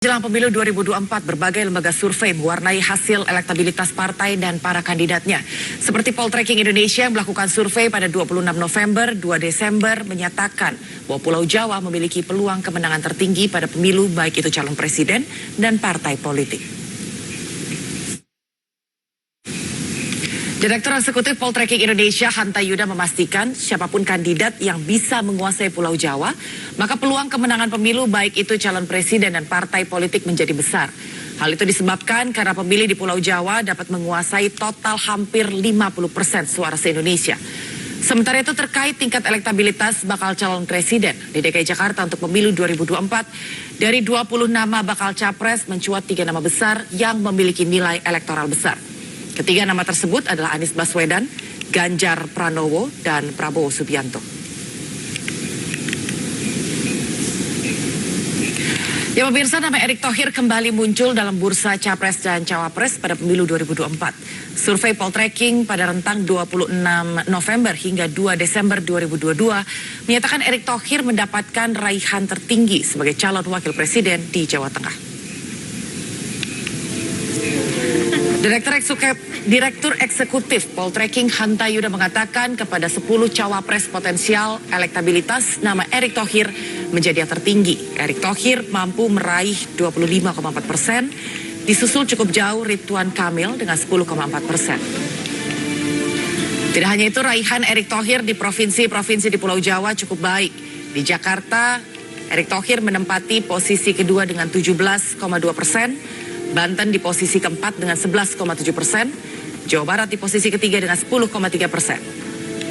Jelang pemilu 2024, berbagai lembaga survei mewarnai hasil elektabilitas partai dan para kandidatnya. Seperti Poltreking Indonesia yang melakukan survei pada 26 November, 2 Desember menyatakan bahwa Pulau Jawa memiliki peluang kemenangan tertinggi pada pemilu baik itu calon presiden dan partai politik. Direktur Eksekutif Poltreking Indonesia Hanta Yuda memastikan siapapun kandidat yang bisa menguasai Pulau Jawa, maka peluang kemenangan pemilu baik itu calon presiden dan partai politik menjadi besar. Hal itu disebabkan karena pemilih di Pulau Jawa dapat menguasai total hampir 50% suara se-Indonesia. Sementara itu terkait tingkat elektabilitas bakal calon presiden di DKI Jakarta untuk pemilu 2024, dari 20 nama bakal capres mencuat 3 nama besar yang memiliki nilai elektoral besar. Ketiga nama tersebut adalah Anies Baswedan, Ganjar Pranowo, dan Prabowo Subianto. Ya pemirsa, nama Erick Thohir kembali muncul dalam bursa Capres dan Cawapres pada pemilu 2024. Survei Poltreking pada rentang 26 November hingga 2 Desember 2022 menyatakan Erick Thohir mendapatkan raihan tertinggi sebagai calon wakil presiden di Jawa Tengah. Direktur Eksekutif Poltreking Hanta Yuda mengatakan kepada 10 cawapres potensial elektabilitas nama Erick Thohir menjadi yang tertinggi. Erick Thohir mampu meraih 25,4%, disusul cukup jauh Ridwan Kamil dengan 10,4%. Tidak hanya itu, raihan Erick Thohir di provinsi-provinsi di Pulau Jawa cukup baik. Di Jakarta, Erick Thohir menempati posisi kedua dengan 17,2%. Banten di posisi keempat dengan 11,7%, Jawa Barat di posisi ketiga dengan 10,3%.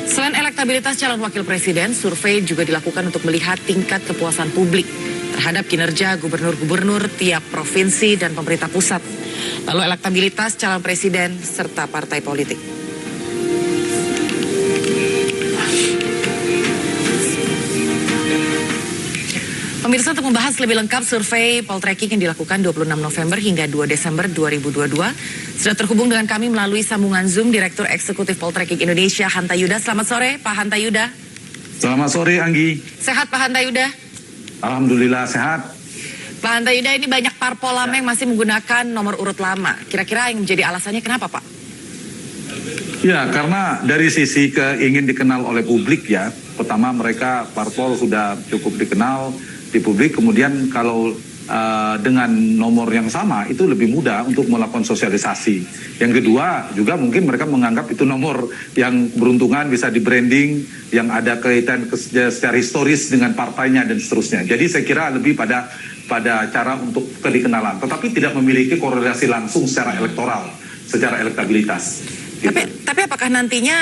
Selain elektabilitas calon wakil presiden, survei juga dilakukan untuk melihat tingkat kepuasan publik terhadap kinerja gubernur-gubernur tiap provinsi dan pemerintah pusat, lalu elektabilitas calon presiden serta partai politik. Pemirsa, untuk membahas lebih lengkap survei Poltreking yang dilakukan 26 November hingga 2 Desember 2022, sudah terhubung dengan kami melalui sambungan Zoom Direktur Eksekutif Poltreking Indonesia Hanta Yuda. Selamat sore Pak Hanta Yuda. Selamat sore Anggi. Sehat Pak Hanta Yuda? Alhamdulillah sehat. Pak Hanta Yuda, ini banyak parpol lama yang masih menggunakan nomor urut lama. Kira-kira yang menjadi alasannya kenapa Pak? Ya, karena dari sisi ingin dikenal oleh publik ya. Pertama, mereka parpol sudah cukup dikenal di publik, kemudian kalau dengan nomor yang sama itu lebih mudah untuk melakukan sosialisasi. Yang kedua juga mungkin mereka menganggap itu nomor yang beruntungan bisa di branding, yang ada kaitan secara historis dengan partainya dan seterusnya. Jadi saya kira lebih pada cara untuk kedikenalan, tetapi tidak memiliki korelasi langsung secara elektoral, secara elektabilitas. Gitu. Tapi apakah nantinya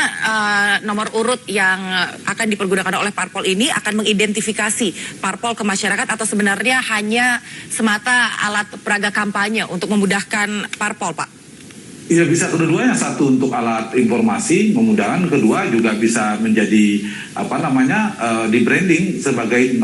nomor urut yang akan dipergunakan oleh parpol ini akan mengidentifikasi parpol ke masyarakat, atau sebenarnya hanya semata alat peraga kampanye untuk memudahkan parpol, Pak? Iya, bisa kedua-duanya. Satu untuk alat informasi memudahkan, kedua juga bisa menjadi di branding sebagai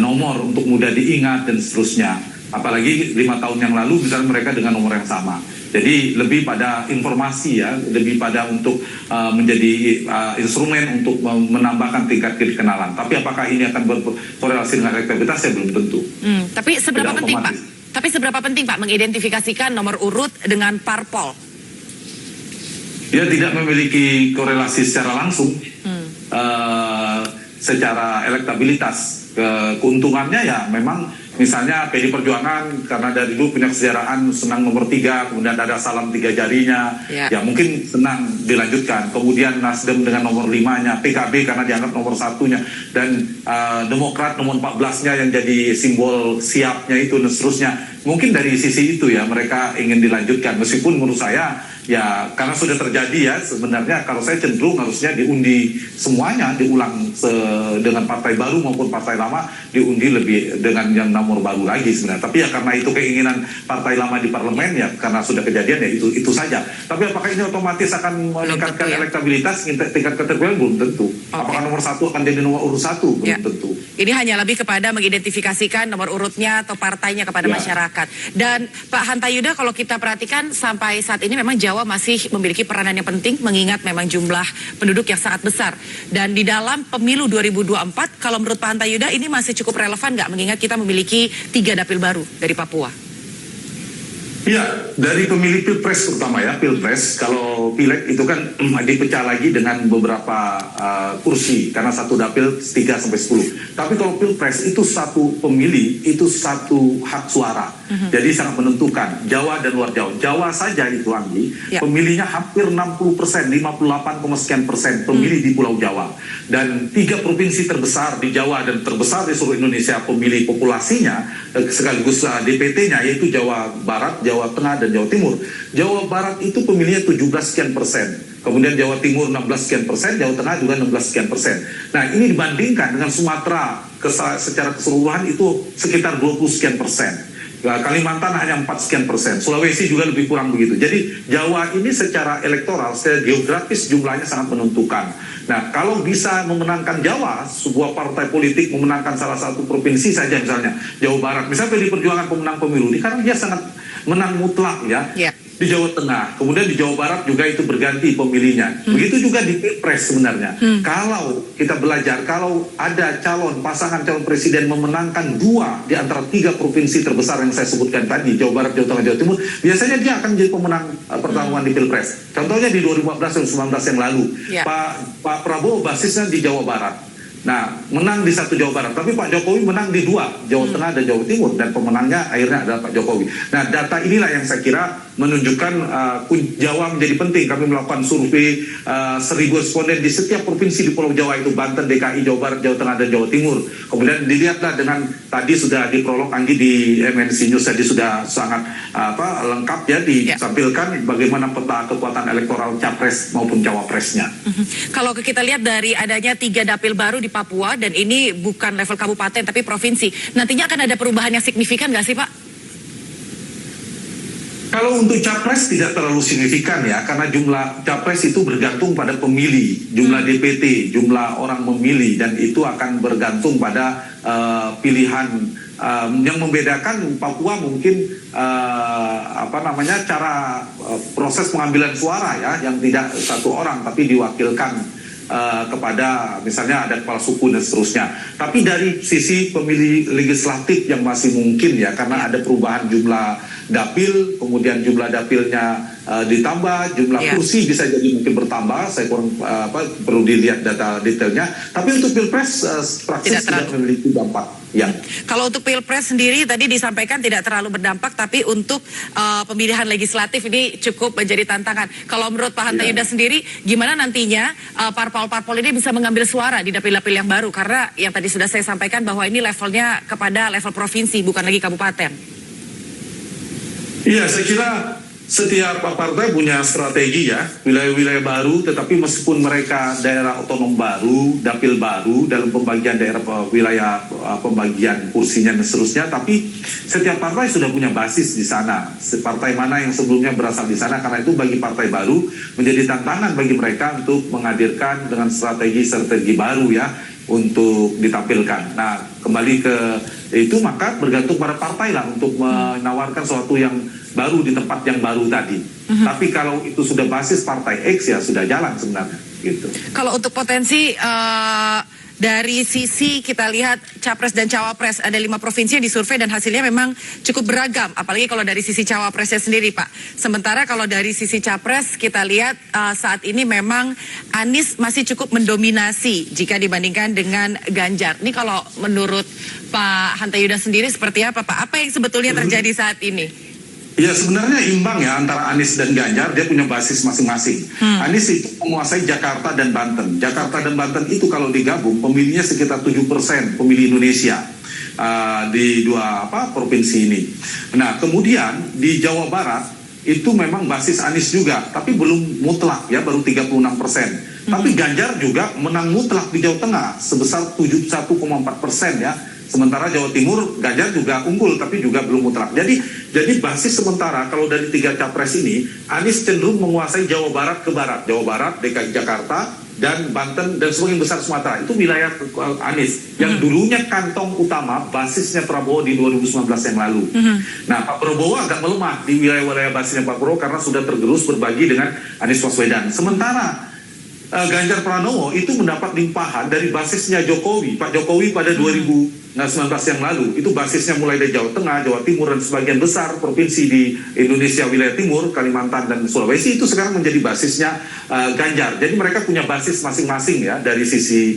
nomor untuk mudah diingat dan seterusnya. Apalagi 5 tahun yang lalu misalnya mereka dengan nomor yang sama. Jadi lebih pada informasi ya, lebih pada untuk menjadi instrumen untuk menambahkan tingkat kekenalan. Tapi apakah ini akan berkorelasi dengan elektabilitas, saya belum tentu. Tapi seberapa penting Pak? Tapi seberapa penting Pak mengidentifikasikan nomor urut dengan parpol? Ya, tidak memiliki korelasi secara langsung. Secara elektabilitas, keuntungannya ya memang misalnya PD Perjuangan karena dari dulu punya kesejarahan senang nomor 3, kemudian ada salam 3 jarinya, ya mungkin senang dilanjutkan. Kemudian Nasdem dengan nomor 5-nya, PKB karena dianggap nomor 1-nya, dan Demokrat nomor 14-nya yang jadi simbol siapnya itu dan seterusnya. Mungkin dari sisi itu ya mereka ingin dilanjutkan, meskipun menurut saya ya karena sudah terjadi ya, sebenarnya kalau saya cenderung harusnya diundi semuanya, diulang dengan partai baru maupun partai lama, diundi lebih dengan yang nomor baru lagi sebenarnya. Tapi ya karena itu keinginan partai lama di parlemen ya, karena sudah kejadian ya itu saja. Tapi apakah ini otomatis akan meningkatkan elektabilitas, tingkat keterpilihan? Belum tentu. Apakah nomor 1 akan jadi nomor urut 1? Belum tentu. Ini hanya lebih kepada mengidentifikasikan nomor urutnya atau partainya kepada masyarakat. Dan Pak Hanta Yuda, kalau kita perhatikan sampai saat ini memang Jawa Jawa masih memiliki peranan yang penting mengingat memang jumlah penduduk yang sangat besar. Dan di dalam pemilu 2024, kalau menurut Pak Hanta Yuda ini masih cukup relevan nggak mengingat kita memiliki 3 dapil baru dari Papua? Ya, dari pemilih Pilpres terutama ya, Pilpres, kalau Pileg itu kan dipecah lagi dengan beberapa kursi, karena satu dapil 3 sampai 10. Tapi kalau Pilpres itu satu pemilih, itu satu hak suara. Jadi sangat menentukan, Jawa dan luar Jawa. Jawa saja itu, Anggi, pemilihnya hampir 60%, 58,sekian% pemilih di Pulau Jawa. Dan 3 provinsi terbesar di Jawa dan terbesar di seluruh Indonesia pemilih populasinya, sekaligus DPT-nya, yaitu Jawa Barat, Jawa Tengah, dan Jawa Timur. Jawa Barat itu pemilihnya 17% sekian. Kemudian Jawa Timur 16% sekian, Jawa Tengah juga 16% sekian. Nah, ini dibandingkan dengan Sumatera secara keseluruhan itu sekitar 20% sekian. Kalimantan hanya 4% sekian. Sulawesi juga lebih kurang begitu. Jadi Jawa ini secara elektoral, secara geografis jumlahnya sangat menentukan. Nah, kalau bisa memenangkan Jawa, sebuah partai politik memenangkan salah satu provinsi saja, misalnya Jawa Barat, misalnya PDI Perjuangan pemenang pemilu ini, karena dia sangat menang mutlak ya. Di Jawa Tengah, kemudian di Jawa Barat juga itu berganti pemilihnya. Begitu juga di Pilpres sebenarnya. Kalau kita belajar, kalau ada pasangan calon presiden memenangkan 2 di antara 3 provinsi terbesar yang saya sebutkan tadi, Jawa Barat, Jawa Tengah, Jawa Timur, biasanya dia akan menjadi pemenang pertarungan di Pilpres. Contohnya di 2014 dan 2019 yang lalu, Pak Prabowo basisnya di Jawa Barat. Nah, menang di 1 Jawa Barat, tapi Pak Jokowi menang di 2, Jawa Tengah dan Jawa Timur, dan pemenangnya akhirnya adalah Pak Jokowi. Nah, data inilah yang saya kira menunjukkan Jawa menjadi penting. Kami melakukan survei 1.000 responden di setiap provinsi di Pulau Jawa, itu Banten, DKI, Jawa Barat, Jawa Tengah, dan Jawa Timur. Kemudian dilihatlah dengan tadi sudah di prolog Anggi di MNC News tadi sudah sangat lengkap ya ditampilkan bagaimana peta kekuatan elektoral capres maupun cawapresnya. Kalau kita lihat dari adanya 3 dapil baru di Papua, dan ini bukan level kabupaten tapi provinsi, nantinya akan ada perubahan yang signifikan nggak sih Pak? Kalau untuk capres tidak terlalu signifikan ya, karena jumlah capres itu bergantung pada pemilih, jumlah DPT, jumlah orang memilih, dan itu akan bergantung pada pilihan. Yang membedakan Papua mungkin cara proses pengambilan suara ya, yang tidak satu orang tapi diwakilkan kepada misalnya ada kepala suku dan seterusnya. Tapi dari sisi pemilih legislatif yang masih mungkin ya, karena ada perubahan jumlah dapil, kemudian jumlah dapilnya ditambah, jumlah kursi bisa jadi mungkin bertambah. Saya kurang perlu dilihat data detailnya. Tapi untuk Pilpres praktis tidak memiliki dampak. Ya. Kalau untuk Pilpres sendiri tadi disampaikan tidak terlalu berdampak, tapi untuk pemilihan legislatif ini cukup menjadi tantangan. Kalau menurut Pak Hanta Yuda sendiri, gimana nantinya parpol-parpol ini bisa mengambil suara di dapil-dapil yang baru? Karena yang tadi sudah saya sampaikan bahwa ini levelnya kepada level provinsi, bukan lagi kabupaten. Iya, saya kira setiap partai punya strategi ya, wilayah-wilayah baru, tetapi meskipun mereka daerah otonom baru, dapil baru, dalam pembagian daerah wilayah pembagian kursinya dan seterusnya, tapi setiap partai sudah punya basis di sana. Partai mana yang sebelumnya berasal di sana, karena itu bagi partai baru menjadi tantangan bagi mereka untuk menghadirkan dengan strategi-strategi baru ya, untuk ditampilkan. Nah, kembali ke itu maka bergantung pada partai lah untuk menawarkan sesuatu yang baru di tempat yang baru tadi. Tapi kalau itu sudah basis partai X ya sudah jalan sebenarnya. Gitu. Kalau untuk potensi dari sisi kita lihat capres dan cawapres, ada 5 provinsi yang disurvei dan hasilnya memang cukup beragam. Apalagi kalau dari sisi cawapresnya sendiri Pak. Sementara kalau dari sisi capres kita lihat saat ini memang Anies masih cukup mendominasi jika dibandingkan dengan Ganjar. Ini kalau menurut Pak Hanta Yuda sendiri seperti apa Pak? Apa yang sebetulnya terjadi saat ini? Ya sebenarnya imbang ya antara Anies dan Ganjar, dia punya basis masing-masing. Anies itu menguasai Jakarta dan Banten. Jakarta dan Banten itu kalau digabung pemilihnya sekitar 7% pemilih Indonesia di 2 provinsi ini. Nah kemudian di Jawa Barat itu memang basis Anies juga, tapi belum mutlak ya, baru 36%. Tapi Ganjar juga menang mutlak di Jawa Tengah sebesar 71,4% ya. Sementara Jawa Timur, Ganjar juga unggul, tapi juga belum mutlak. Jadi basis sementara kalau dari 3 capres ini, Anies cenderung menguasai Jawa Barat ke barat. Jawa Barat, DKI Jakarta, dan Banten dan sebagian besar Sumatera itu wilayah Anies yang dulunya kantong utama basisnya Prabowo di 2019 yang lalu. Nah, Pak Prabowo agak melemah di wilayah-wilayah basisnya Pak Prabowo karena sudah tergerus berbagi dengan Anies Baswedan. Sementara Ganjar Pranowo itu mendapat limpahan dari basisnya Jokowi, Pak Jokowi pada 2019 yang lalu. Itu basisnya mulai dari Jawa Tengah, Jawa Timur, dan sebagian besar provinsi di Indonesia wilayah timur, Kalimantan dan Sulawesi itu sekarang menjadi basisnya Ganjar. Jadi mereka punya basis masing-masing ya dari sisi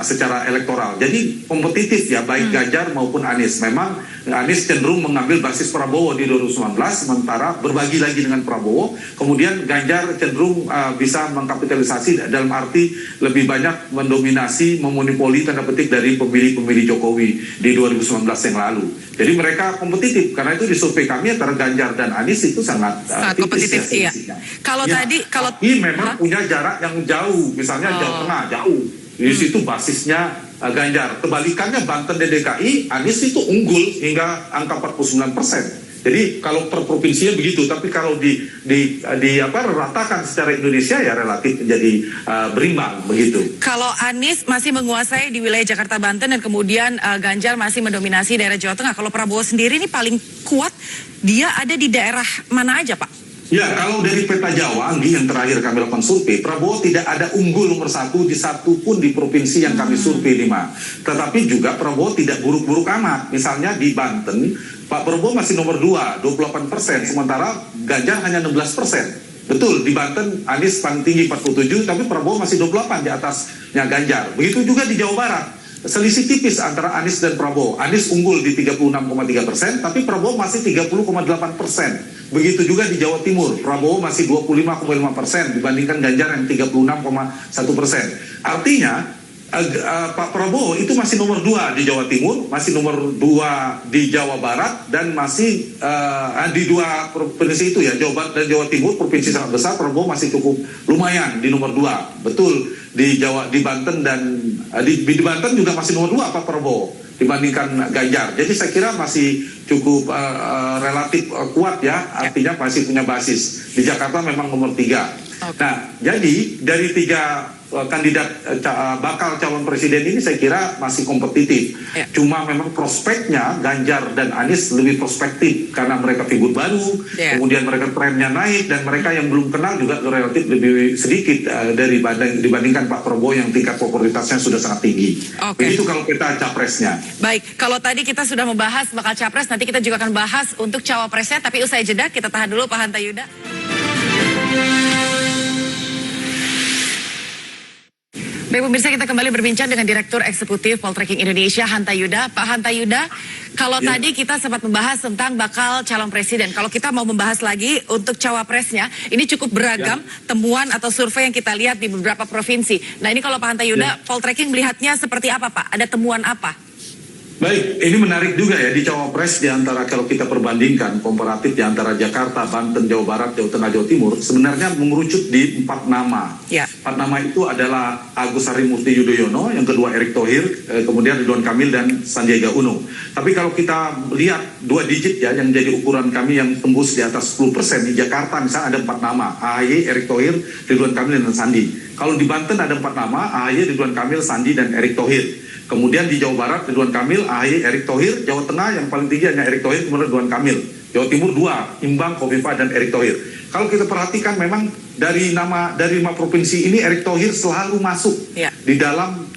secara elektoral. Jadi kompetitif ya baik Ganjar maupun Anies. Memang Anies cenderung mengambil basis Prabowo di 2019, sementara berbagi lagi dengan Prabowo. Kemudian Ganjar cenderung bisa mengkapitalisasi dalam arti lebih banyak mendominasi, memonopoli tanda petik dari pemilih Jokowi di 2019 yang lalu. Jadi mereka kompetitif karena itu di survei kami antara Ganjar dan Anies itu sangat kompetitif. Iya. Tapi memang punya jarak yang jauh, misalnya Jawa Tengah jauh. Di situ basisnya Ganjar. Kebalikannya Banten dan DKI, Anies itu unggul hingga angka 49%. Jadi kalau per provinsinya begitu, tapi kalau ratakan secara Indonesia ya relatif menjadi berimbang begitu. Kalau Anies masih menguasai di wilayah Jakarta, Banten, dan kemudian Ganjar masih mendominasi daerah Jawa Tengah. Kalau Prabowo sendiri ini paling kuat, dia ada di daerah mana aja, Pak? Ya, kalau dari peta Jawa, Anggi, yang terakhir kami lakukan survei, Prabowo tidak ada unggul nomor satu di satu pun di provinsi yang kami survei 5. Tetapi juga Prabowo tidak buruk-buruk amat. Misalnya di Banten, Pak Prabowo masih nomor 2, 28%, sementara Ganjar hanya 16%. Betul, di Banten Anies paling tinggi 47, tapi Prabowo masih 28 di atasnya Ganjar. Begitu juga di Jawa Barat. Selisih tipis antara Anies dan Prabowo. Anies unggul di 36,3%, tapi Prabowo masih 30,8%. Begitu juga di Jawa Timur, Prabowo masih 25,5% dibandingkan Ganjar yang 36,1%. Artinya, Pak Prabowo itu masih nomor 2 di Jawa Timur, masih nomor 2 di Jawa Barat, dan masih di dua provinsi itu ya, Jawa Barat dan Jawa Timur, provinsi sangat besar, Prabowo masih cukup lumayan di nomor 2. Betul, di Banten dan di Banten juga masih nomor 2 Pak Prabowo dibandingkan Ganjar. Jadi saya kira masih cukup relatif kuat ya, artinya masih punya basis. Di Jakarta memang nomor 3. Nah, jadi dari 3 kandidat bakal calon presiden ini saya kira masih kompetitif. Cuma memang prospeknya Ganjar dan Anies lebih prospektif karena mereka figur baru, kemudian mereka trennya naik, dan mereka yang belum kenal juga relatif lebih sedikit dibandingkan Pak Prabowo yang tingkat popularitasnya sudah sangat tinggi. Begitu kalau kita capresnya. Baik, kalau tadi kita sudah membahas bakal capres, nanti kita juga akan bahas untuk cawapresnya, tapi usai jeda kita tahan dulu Pak Hanta Yuda. Baik pemirsa, kita kembali berbincang dengan Direktur Eksekutif Poltreking Indonesia, Hanta Yuda. Pak Hanta Yuda, kalau tadi kita sempat membahas tentang bakal calon presiden. Kalau kita mau membahas lagi untuk cawapresnya, ini cukup beragam temuan atau survei yang kita lihat di beberapa provinsi. Nah ini kalau Pak Hanta Yuda, Poltreking melihatnya seperti apa Pak? Ada temuan apa? Baik, ini menarik juga ya di cawapres, di antara kalau kita perbandingkan komparatif di antara Jakarta, Banten, Jawa Barat, Jawa Tengah, Jawa Timur, sebenarnya mengerucut di 4 nama. 4 nama itu adalah Agus Harimurti Yudhoyono, yang kedua Erick Thohir, kemudian Ridwan Kamil dan Sandiaga Uno. Tapi kalau kita lihat 2 digit ya, yang jadi ukuran kami yang tembus di atas 10%, di Jakarta misalnya ada 4 nama, AHY, Erick Thohir, Ridwan Kamil dan Sandi. Kalau di Banten ada 4 nama, AHY, Ridwan Kamil, Sandi dan Erick Thohir. Kemudian di Jawa Barat Ridwan Kamil, AHY, Erick Thohir. Jawa Tengah yang paling tinggi hanya Erick Thohir, kemudian Ridwan Kamil. Jawa Timur 2, Imbang, Khofifah dan Erick Thohir. Kalau kita perhatikan memang dari 5 provinsi ini Erick Thohir selalu masuk di dalam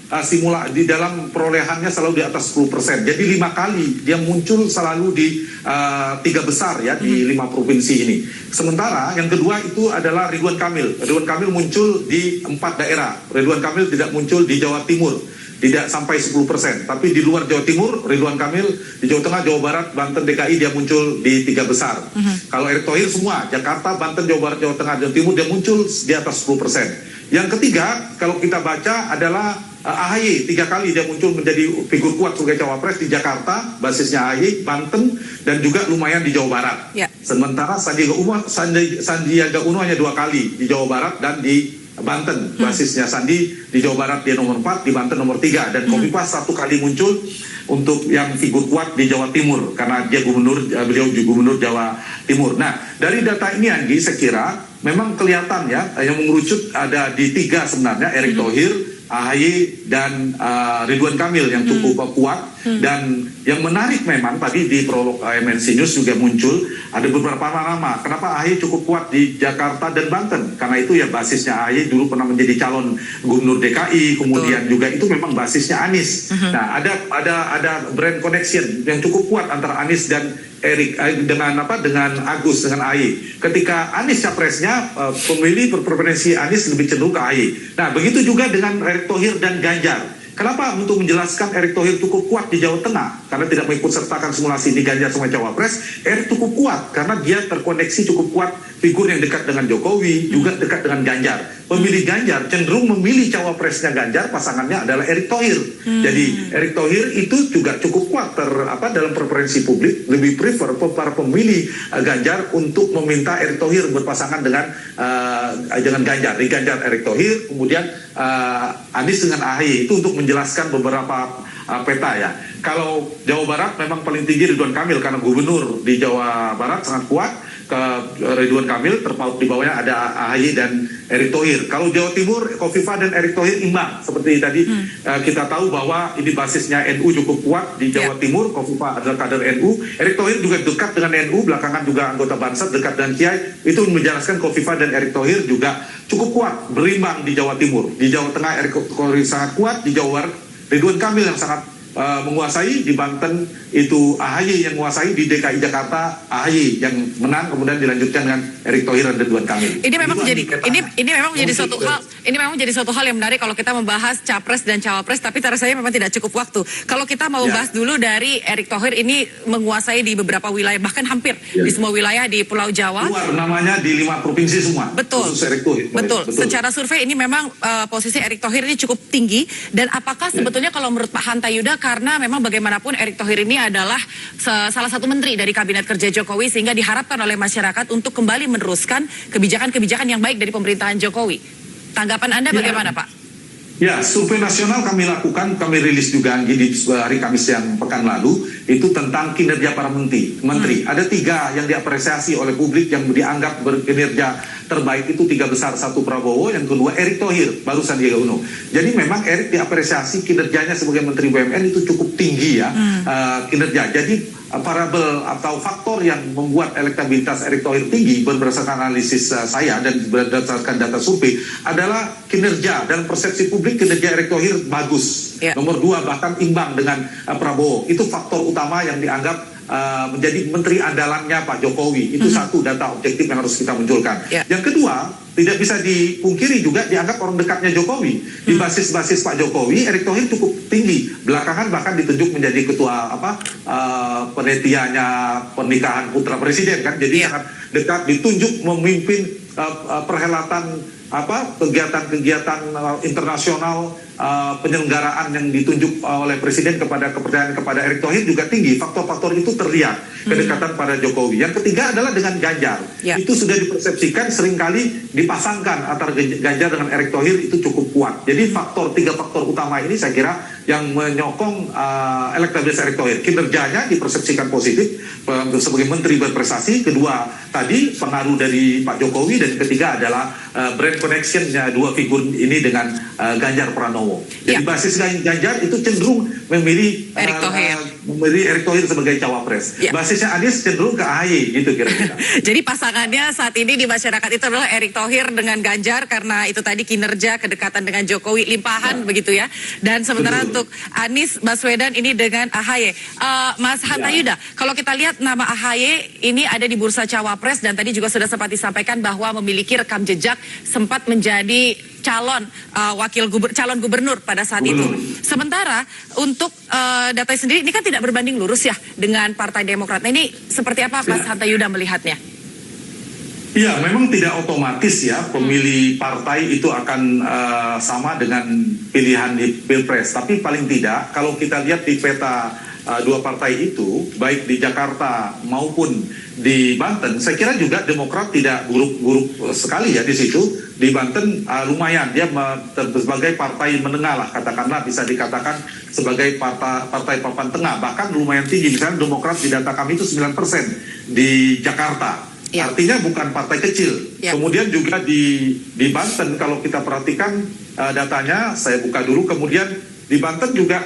di dalam perolehannya selalu di atas 10%. Jadi 5 kali dia muncul selalu di 3 besar ya di 5 provinsi ini. Sementara yang kedua itu adalah Ridwan Kamil. Ridwan Kamil muncul di 4 daerah. Ridwan Kamil tidak muncul di Jawa Timur. Tidak sampai 10%, tapi di luar Jawa Timur, Ridwan Kamil, di Jawa Tengah, Jawa Barat, Banten, DKI, dia muncul di 3 besar. Kalau Erick Thohir semua, Jakarta, Banten, Jawa Barat, Jawa Tengah, Jawa Timur, dia muncul di atas 10%. Yang ketiga, kalau kita baca adalah AHY, 3 kali dia muncul menjadi figur kuat sebagai cawapres di Jakarta, basisnya AHY, Banten, dan juga lumayan di Jawa Barat. Sementara Sandiaga Uno hanya 2 kali di Jawa Barat dan di Banten, basisnya Sandi di Jawa Barat dia nomor 4, di Banten nomor 3, dan Khofifah 1 kali muncul untuk yang figur kuat di Jawa Timur karena dia beliau juga gubernur Jawa Timur. Nah, dari data ini Anggi, saya kira memang kelihatan ya yang mengerucut ada di tiga sebenarnya, Erick Thohir, AHY dan Ridwan Kamil yang cukup kuat. Dan yang menarik memang tadi di prolog MNC News juga muncul ada beberapa nama. Kenapa AHY cukup kuat di Jakarta dan Banten? Karena itu ya basisnya AHY dulu pernah menjadi calon gubernur DKI, kemudian juga itu memang basisnya Anies. Nah, ada brand connection yang cukup kuat antara Anies dan Erick dengan Agus dengan AHY. Ketika Anies capresnya, pemilih preferensi Anies lebih cenderung ke AHY. Nah, begitu juga dengan Erick Thohir dan Ganjar. Kenapa untuk menjelaskan Erick Thohir cukup kuat di Jawa Tengah? Karena tidak mengikut sertakan simulasi di Ganjar sebagai cawapres. Erick cukup kuat karena dia terkoneksi cukup kuat, figur yang dekat dengan Jokowi, juga dekat dengan Ganjar. Pemilih Ganjar cenderung memilih cawapresnya Ganjar, pasangannya adalah Erick Thohir. Jadi Erick Thohir itu juga cukup kuat dalam preferensi publik, lebih prefer para pemilih Ganjar untuk meminta Erick Thohir berpasangan dengan Ganjar. Di Ganjar Erick Thohir, kemudian Anies dengan AHY, itu untuk menjelaskan beberapa peta ya. Kalau Jawa Barat memang paling tinggi Ridwan Kamil karena gubernur di Jawa Barat sangat kuat. Ke Ridwan Kamil, terpaut di bawahnya ada AHY dan Erick Thohir. Kalau Jawa Timur, Khofifah dan Erick Thohir imbang. Seperti tadi kita tahu bahwa ini basisnya NU cukup kuat di Jawa Timur. Khofifah adalah kader NU. Erick Thohir juga dekat dengan NU, belakangan juga anggota Bansat, dekat dengan Kiai. Itu menjelaskan Khofifah dan Erick Thohir juga cukup kuat, berimbang di Jawa Timur. Di Jawa Tengah Erick Thohir sangat kuat, di Jawa Barat Ridwan Kamil yang sangat menguasai, di Banten itu AHY yang menguasai, di DKI Jakarta AHY yang menang, kemudian dilanjutkan dengan Erick Thohir dan Ridwan Kamil. Ini memang menjadi suatu hal yang menarik kalau kita membahas capres dan cawapres, tapi rasanya memang tidak cukup waktu. Kalau kita mau bahas dulu dari Erick Thohir, ini menguasai di beberapa wilayah, bahkan hampir di semua wilayah di Pulau Jawa. Luar namanya di 5 provinsi semua. Betul. Erick Thohir. Betul. Secara survei ini memang posisi Erick Thohir ini cukup tinggi. Dan apakah sebetulnya kalau menurut Pak Hanta Yuda, karena memang bagaimanapun Erick Thohir ini adalah salah satu menteri dari Kabinet Kerja Jokowi, sehingga diharapkan oleh masyarakat untuk kembali meneruskan kebijakan-kebijakan yang baik dari pemerintahan Jokowi. Tanggapan Anda bagaimana, Pak? Ya, survei nasional kami lakukan, kami rilis juga di hari Kamis yang pekan lalu, itu tentang kinerja para menteri. Ada 3 yang diapresiasi oleh publik yang dianggap berkinerja terbaik, itu 3 besar. 1 Prabowo, yang kedua Erick Thohir, baru Sandiaga Uno. Jadi memang Erick diapresiasi kinerjanya sebagai Menteri BUMN itu cukup tinggi ya, kinerja. Jadi variabel atau faktor yang membuat elektabilitas Erick Thohir tinggi berdasarkan analisis saya dan berdasarkan data survei adalah kinerja dan persepsi publik kinerja Erick Thohir bagus. Nomor 2 bahkan imbang dengan Prabowo. Itu faktor utama yang dianggap menjadi menteri andalannya Pak Jokowi. Itu satu data objektif yang harus kita munculkan. Yang kedua, tidak bisa dipungkiri juga dianggap orang dekatnya Jokowi. Di basis-basis Pak Jokowi, Erick Thohir cukup tinggi. Belakangan bahkan ditunjuk menjadi ketua penelitiannya pernikahan putra presiden kan. Jadi sangat dekat, ditunjuk memimpin perhelatan kegiatan-kegiatan internasional, penyelenggaraan yang ditunjuk oleh presiden, kepercayaan kepada Erick Thohir juga tinggi. Faktor-faktor itu terlihat kedekatan pada Jokowi. Yang ketiga adalah dengan Ganjar. Itu sudah dipersepsikan seringkali dipasangkan antara Ganjar dengan Erick Thohir, itu cukup kuat. Jadi 3 faktor utama ini saya kira yang menyokong elektabilitas Erick Thohir. Kinerjanya dipersepsikan positif sebagai menteri berprestasi. Kedua tadi pengaruh dari Pak Jokowi, dan ketiga adalah brand connection-nya 2 figur ini dengan Ganjar Pranowo. Jadi basis Ganjar itu cenderung memilih Erick Thohir sebagai cawapres. Basisnya Anies cenderung ke AHY gitu kira-kira. Jadi pasangannya saat ini di masyarakat itu adalah Erick Thohir dengan Ganjar, karena itu tadi kinerja, kedekatan dengan Jokowi, limpahan begitu ya. Dan sementara untuk Anies Baswedan ini dengan AHY. Mas Hanta Yuda, kalau kita lihat nama AHY ini ada di bursa cawapres, dan tadi juga sudah sempat disampaikan bahwa memiliki rekam jejak sempat menjadi calon gubernur pada saat itu. Sementara untuk data sendiri ini kan tidak berbanding lurus ya dengan Partai Demokrat. Nah, ini seperti apa Mas Hanta Yuda melihatnya? Iya, memang tidak otomatis ya pemilih partai itu akan sama dengan pilihan di Pilpres. Tapi paling tidak kalau kita lihat di peta 2 partai itu, baik di Jakarta maupun di Banten, saya kira juga Demokrat tidak buruk-buruk sekali ya di situ. Di Banten lumayan, dia sebagai partai menengah lah, katakanlah bisa dikatakan sebagai partai papan tengah, bahkan lumayan tinggi. Misalnya Demokrat di data kami itu 9% di Jakarta. Ya. Artinya bukan partai kecil. Ya. Kemudian juga di Banten kalau kita perhatikan datanya, saya buka dulu. Kemudian di Banten juga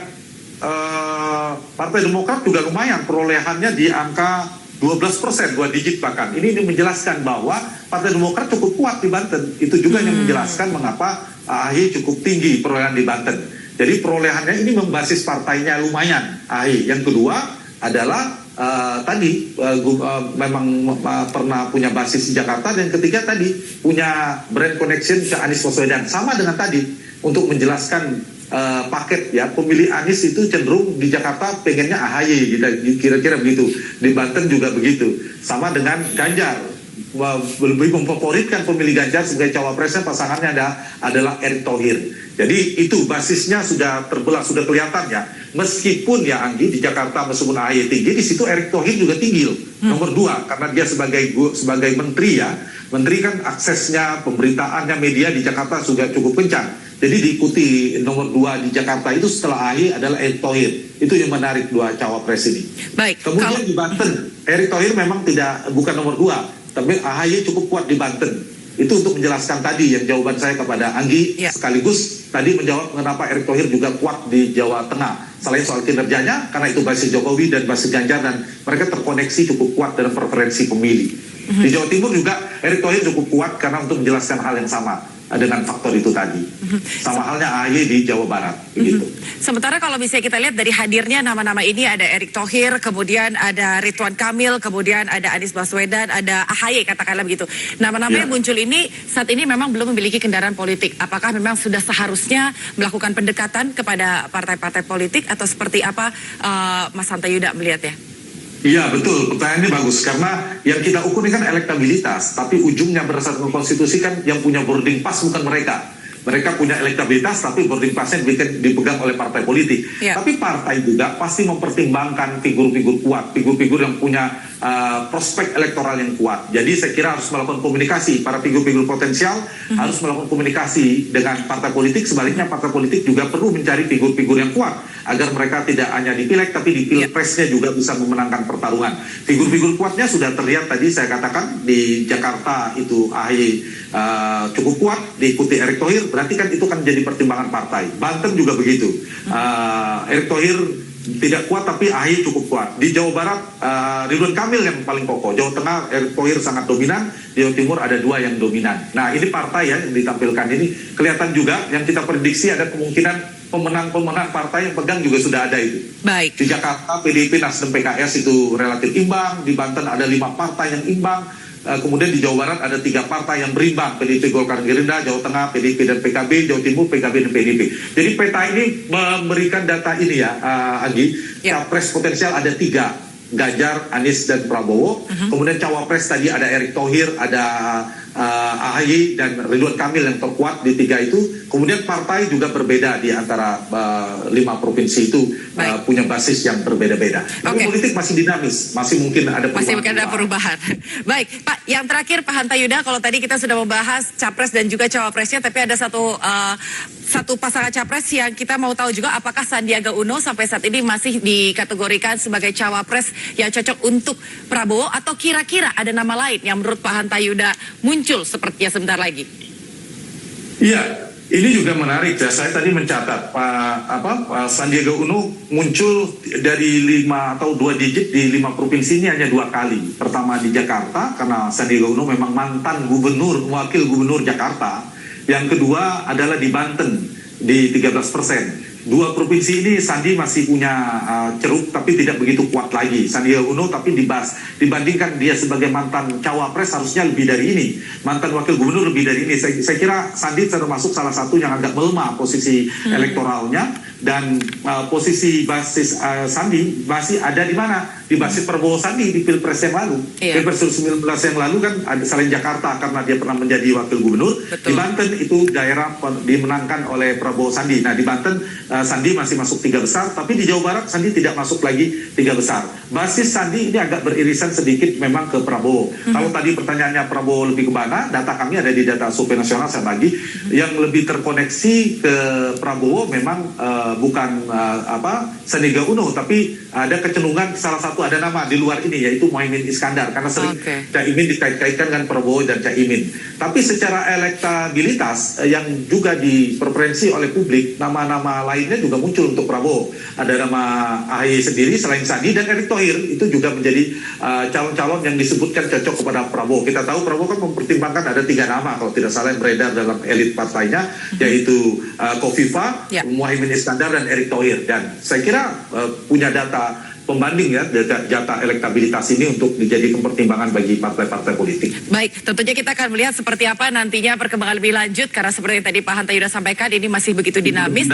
Partai Demokrat juga lumayan perolehannya di angka 12%, 2 digit bahkan. Ini menjelaskan bahwa Partai Demokrat cukup kuat di Banten. Itu juga yang menjelaskan mengapa AHY cukup tinggi perolehan di Banten. Jadi perolehannya ini membasis partainya lumayan AHY. Yang kedua adalah memang pernah punya basis di Jakarta. Dan ketiga tadi punya brand connection ke Anies Baswedan. Sama dengan tadi untuk menjelaskan paket ya, pemilih Anies itu cenderung di Jakarta pengennya AHY gitu, kira-kira begitu. Di Banten juga begitu. Sama dengan Ganjar, lebih memfavoritkan pemilih Ganjar sebagai cawapresnya, pasangannya adalah Erick Thohir. Jadi itu basisnya sudah terbelah, sudah kelihatan ya. Meskipun ya Anggi di Jakarta meskipun AHY tinggi, di situ Erick Thohir juga tinggi loh. Nomor 2 karena dia sebagai menteri ya. Menteri kan aksesnya, pemberitaannya, media di Jakarta juga cukup kencang. Jadi diikuti nomor 2 di Jakarta itu setelah AHY adalah Erick Thohir. Itu yang menarik 2 cawapres ini. Baik. Kemudian di Banten, Erick Thohir memang bukan nomor 2, tapi AHY cukup kuat di Banten. Itu untuk menjelaskan tadi yang jawaban saya kepada Anggi, sekaligus tadi menjawab mengapa Erick Thohir juga kuat di Jawa Tengah. Selain soal kinerjanya, karena itu basis Jokowi dan basis Ganjar, dan mereka terkoneksi cukup kuat dalam preferensi pemilih. Di Jawa Timur juga Erick Thohir cukup kuat karena untuk menjelaskan hal yang sama dengan faktor itu tadi. Sama halnya AHY di Jawa Barat. Begitu. Sementara kalau misalnya kita lihat dari hadirnya nama-nama ini, ada Erick Thohir, kemudian ada Ridwan Kamil, kemudian ada Anies Baswedan, ada AHY katakanlah begitu. Nama-nama yang muncul ini saat ini memang belum memiliki kendaraan politik. Apakah memang sudah seharusnya melakukan pendekatan kepada partai-partai politik atau seperti apa Mas Hanta Yuda melihatnya? Iya betul, pertanyaannya bagus karena yang kita ukur ini kan elektabilitas, tapi ujungnya berdasarkan konstitusi kan yang punya boarding pass bukan mereka. Mereka punya elektabilitas tapi boarding passnya dipegang oleh partai politik. Tapi partai juga pasti mempertimbangkan figur-figur kuat, figur-figur yang punya prospek elektoral yang kuat. Jadi saya kira harus melakukan komunikasi, para figur-figur potensial harus melakukan komunikasi dengan partai politik. Sebaliknya partai politik juga perlu mencari figur-figur yang kuat agar mereka tidak hanya di pileg tapi di pilpresnya juga bisa memenangkan pertarungan. Figur-figur kuatnya sudah terlihat tadi saya katakan di Jakarta itu AHY cukup kuat, diikuti Erick Thohir, berarti kan itu kan jadi pertimbangan partai. Banten juga begitu. Erick Thohir tidak kuat tapi AHY cukup kuat. Di Jawa Barat Ridwan Kamil yang paling kokoh. Jawa Tengah Erick Thohir sangat dominan. Di Jawa Timur ada 2 yang dominan. Nah ini partai ya yang ditampilkan ini kelihatan juga yang kita prediksi ada kemungkinan pemenang-pemenang partai yang pegang juga sudah ada itu. Baik. Di Jakarta PDIP, Nasdem, PKS itu relatif imbang. Di Banten ada 5 partai yang imbang. Kemudian di Jawa Barat ada 3 partai yang berimbang, PDIP, Golkar, Gerindra. Jawa Tengah PDIP dan PKB, Jawa Timur PKB dan PDIP. Jadi peta ini memberikan data ini ya, Agi. Capres potensial ada 3, Ganjar, Anies, dan Prabowo. Kemudian cawapres tadi ada Erick Thohir, ada AHY dan Ridwan Kamil yang terkuat di 3 itu. Kemudian partai juga berbeda di antara 5 provinsi itu punya basis yang berbeda-beda. Tapi politik masih dinamis, masih mungkin ada perubahan. Masih mungkin ada perubahan. Baik, Pak, yang terakhir Pak Hanta Yuda, kalau tadi kita sudah membahas capres dan juga cawapresnya, tapi ada satu pasangan capres yang kita mau tahu juga apakah Sandiaga Uno sampai saat ini masih dikategorikan sebagai cawapres yang cocok untuk Prabowo atau kira-kira ada nama lain yang menurut Pak Hanta Yuda muncul sepertinya sebentar lagi? Iya, ini juga menarik ya. Saya tadi mencatat Pak Sandiaga Uno muncul dari 5 atau 2 digit di 5 provinsi ini hanya 2 kali. Pertama di Jakarta karena Sandiaga Uno memang mantan wakil gubernur Jakarta. Yang kedua adalah di Banten di 13%. 2 provinsi ini Sandi masih punya ceruk tapi tidak begitu kuat lagi. Sandiaga Uno tapi dibandingkan dia sebagai mantan cawapres harusnya lebih dari ini. Mantan wakil gubernur lebih dari ini. Saya kira Sandi termasuk salah satu yang agak melemah posisi elektoralnya. Dan posisi basis Sandi masih ada di mana? Di basis Prabowo Sandi di Pilpres yang lalu. Pilpres 2019 yang lalu kan ada selain Jakarta karena dia pernah menjadi wakil gubernur. Di Banten itu daerah dimenangkan oleh Prabowo Sandi. Nah di Banten Sandi masih masuk 3 besar, tapi di Jawa Barat Sandi tidak masuk lagi 3 besar. basis Sandi ini agak beririsan sedikit memang ke Prabowo. Kalau tadi pertanyaannya Prabowo lebih ke mana, data kami ada di data survei nasional saya bagi, yang lebih terkoneksi ke Prabowo memang bukan Sandiaga Uno, tapi ada kecenderungan salah satu ada nama di luar ini yaitu Muhaimin Iskandar, karena sering Caimin dikait-kaitkan dengan Prabowo dan Caimin. Tapi secara elektabilitas yang juga dipreferensi oleh publik, nama-nama lainnya juga muncul untuk Prabowo. Ada nama AHY sendiri selain Sandi dan Erick Thohir, itu juga menjadi calon-calon yang disebutkan cocok kepada Prabowo. Kita tahu Prabowo kan mempertimbangkan ada 3 nama kalau tidak salah yang beredar dalam elit partainya, yaitu Kofifa, Muhaimin Iskandar dan Erick Thohir. Dan saya kira punya data pembanding ya, data elektabilitas ini untuk dijadikan pertimbangan bagi partai-partai politik. Baik, tentunya kita akan melihat seperti apa nantinya perkembangan lebih lanjut, karena seperti yang tadi Pak Hanta Yuda sampaikan, ini masih begitu dinamis.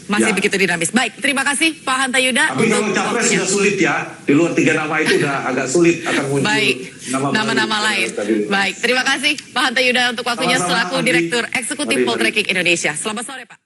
Masih begitu dinamis. Baik, terima kasih Pak Hanta Yuda. Tapi kalau capres sudah sulit ya, di luar 3 nama itu udah agak sulit akan muncul. Baik, nama-nama lain. Baik, terima kasih Pak Hanta Yuda untuk waktunya selaku Direktur Eksekutif Poltreking Indonesia. Selamat sore Pak.